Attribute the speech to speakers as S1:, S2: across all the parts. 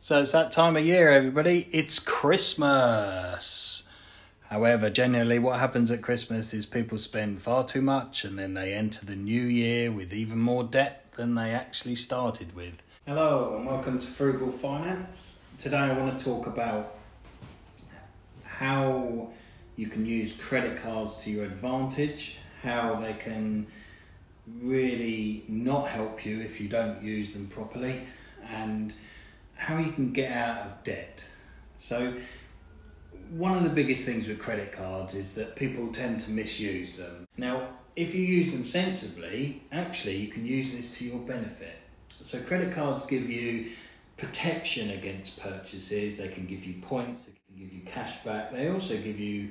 S1: So it's that time of year, everybody. It's Christmas. However, generally what happens at Christmas is people spend far too much and then they enter the new year with even more debt than they actually started with. Hello and welcome to Frugal Finance. Today I want to talk about how you can use credit cards to your advantage, how they can really not help you if you don't use them properly, and how you can get out of debt. So one of the biggest things with credit cards is that people tend to misuse them. Now, if you use them sensibly, actually you can use this to your benefit. So credit cards give you protection against purchases, they can give you points, they can give you cash back, they also give you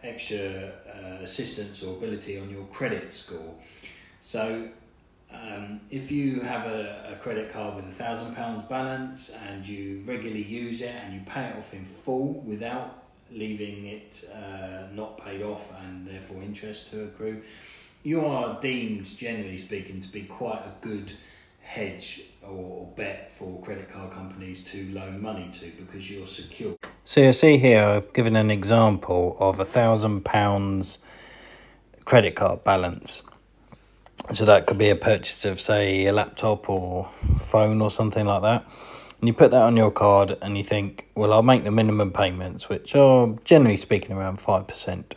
S1: extra assistance or ability on your credit score. So if you have a credit card with £1,000 balance and you regularly use it and you pay it off in full without leaving it not paid off and therefore interest to accrue, you are deemed, generally speaking, to be quite a good hedge or bet for credit card companies to loan money to, because you're secure. So you see here I've given an example of £1,000 credit card balance. So that could be a purchase of, say, a laptop or phone or something like that. And you put that on your card and you think, well, I'll make the minimum payments, which are generally speaking around 5%.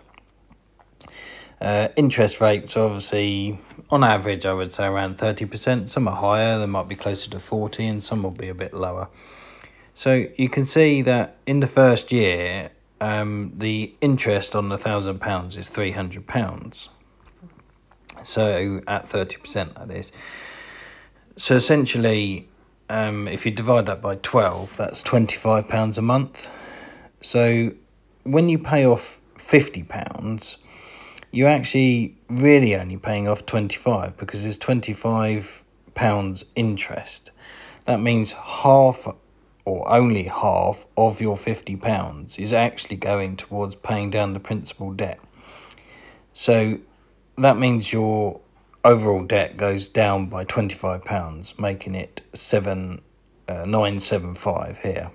S1: Interest rates, obviously, on average, I would say around 30%. Some are higher, they might be closer to 40, and some will be a bit lower. So you can see that in the first year, the interest on the £1,000 is £300. So at 30%, that is. So essentially, if you divide that by 12, that's £25 a month. So when you pay off £50, you're actually really only paying off 25, because there's £25 interest. That means half or only half of your £50 is actually going towards paying down the principal debt. So that means your overall debt goes down by £25, making it 975 here.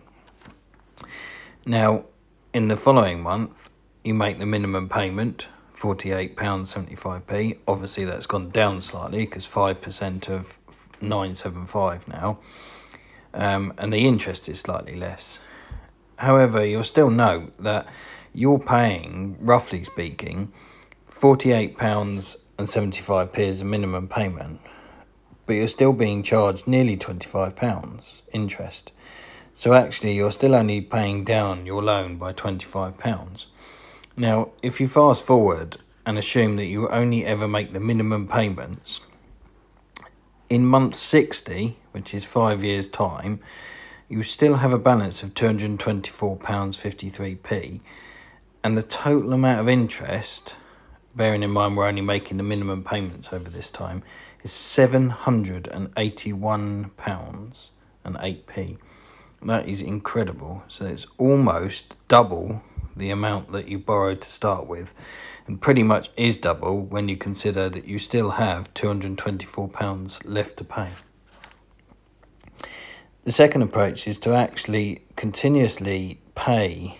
S1: Now, in the following month, you make the minimum payment, £48.75p. Obviously, that's gone down slightly because 5% of 975 now, and the interest is slightly less. However, you'll still note that you're paying, roughly speaking, £48.75p as a minimum payment, but you're still being charged nearly £25 interest. So actually you're still only paying down your loan by £25. Now, if you fast forward and assume that you only ever make the minimum payments, in month 60, which is 5 years' time, you still have a balance of £224.53p, and the total amount of interest, bearing in mind we're only making the minimum payments over this time, is £781.08. That is incredible. So it's almost double the amount that you borrowed to start with, and pretty much is double when you consider that you still have £224 left to pay. The second approach is to actually continuously pay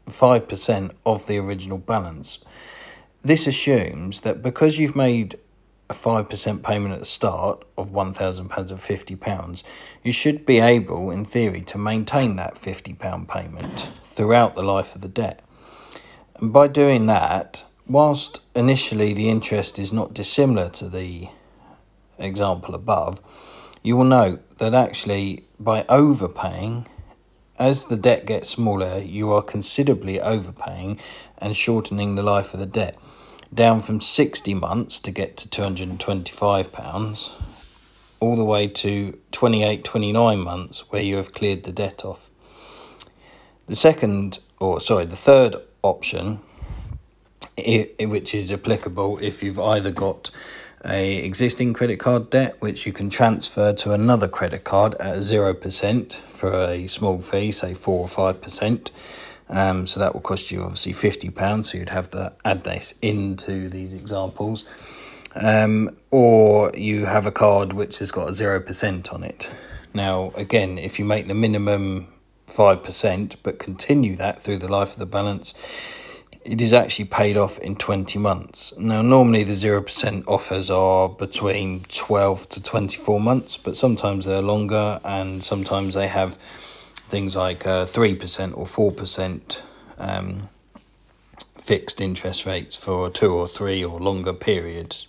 S1: 5% of the original balance. This assumes that because you've made a 5% payment at the start of £1,000 of £50, you should be able, in theory, to maintain that £50 payment throughout the life of the debt. And by doing that, whilst initially the interest is not dissimilar to the example above, you will note that actually by overpaying, as the debt gets smaller, you are considerably overpaying and shortening the life of the debt, down from 60 months to get to £225, all the way to 29 months where you have cleared the debt off. The third option, which is applicable if you've either got a existing credit card debt, which you can transfer to another credit card at 0% for a small fee, say 4 or 5%. So that will cost you obviously £50, so you'd have to add this into these examples. Or you have a card which has got a 0% on it. Now, again, if you make the minimum 5% but continue that through the life of the balance, it is actually paid off in 20 months. Now, normally the 0% offers are between 12 to 24 months, but sometimes they're longer, and sometimes they have things like 3% or 4% fixed interest rates for 2 or 3 or longer periods.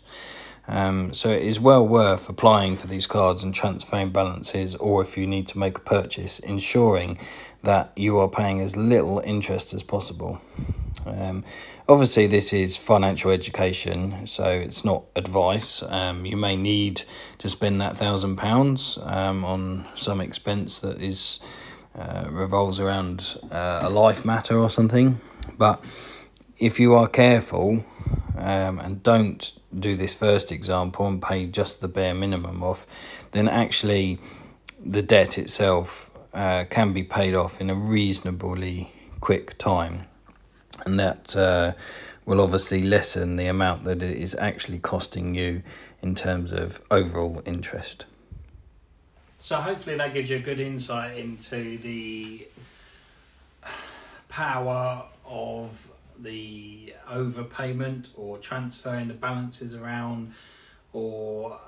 S1: So it is well worth applying for these cards and transferring balances, or if you need to make a purchase, ensuring that you are paying as little interest as possible. Obviously, this is financial education, so it's not advice. You may need to spend that £1,000 on some expense that is revolves around a life matter or something, but if you are careful and don't do this first example and pay just the bare minimum off, then actually the debt itself can be paid off in a reasonably quick time, and that will obviously lessen the amount that it is actually costing you in terms of overall interest. So hopefully that gives you a good insight into the power of the overpayment or transferring the balances around, or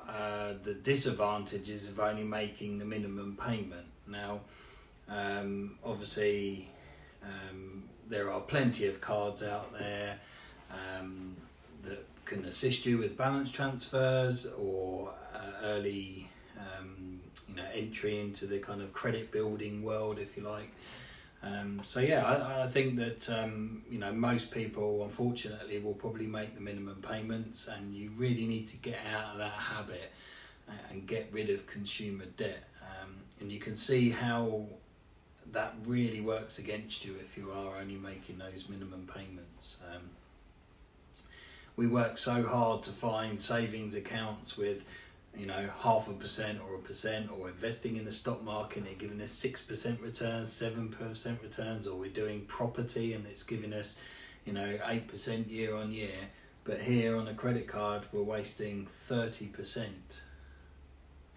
S1: the disadvantages of only making the minimum payment. Now, obviously, there are plenty of cards out there that can assist you with balance transfers or early entry into the kind of credit building world, if you like. So yeah, I think that most people, unfortunately, will probably make the minimum payments, and you really need to get out of that habit and get rid of consumer debt. And you can see how that really works against you if you are only making those minimum payments. We work so hard to find savings accounts with 0.5% or 1%, or investing in the stock market and they're giving us 6% returns, 7% returns, or we're doing property and it's giving us 8% year on year. But here on a credit card we're wasting 30%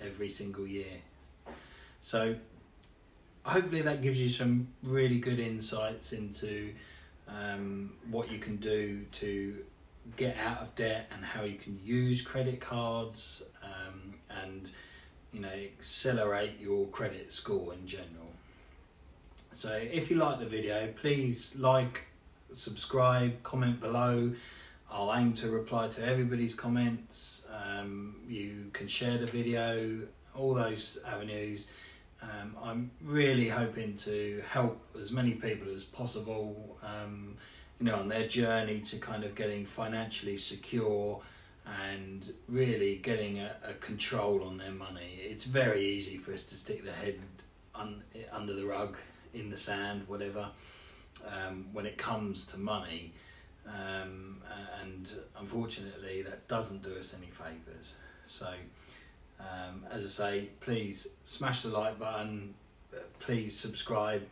S1: every single year. So hopefully that gives you some really good insights into what you can do to get out of debt and how you can use credit cards and accelerate your credit score in general. So if you like the video, please like, subscribe, comment below. I'll aim to reply to everybody's comments. You can share the video, all those avenues. I'm really hoping to help as many people as possible on their journey to kind of getting financially secure and really getting a control on their money. It's very easy for us to stick the head under the rug, in the sand, whatever, when it comes to money, and unfortunately that doesn't do us any favours. So as I say, please smash the like button, please subscribe.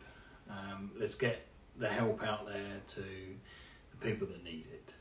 S1: Let's get the help out there to the people that need it.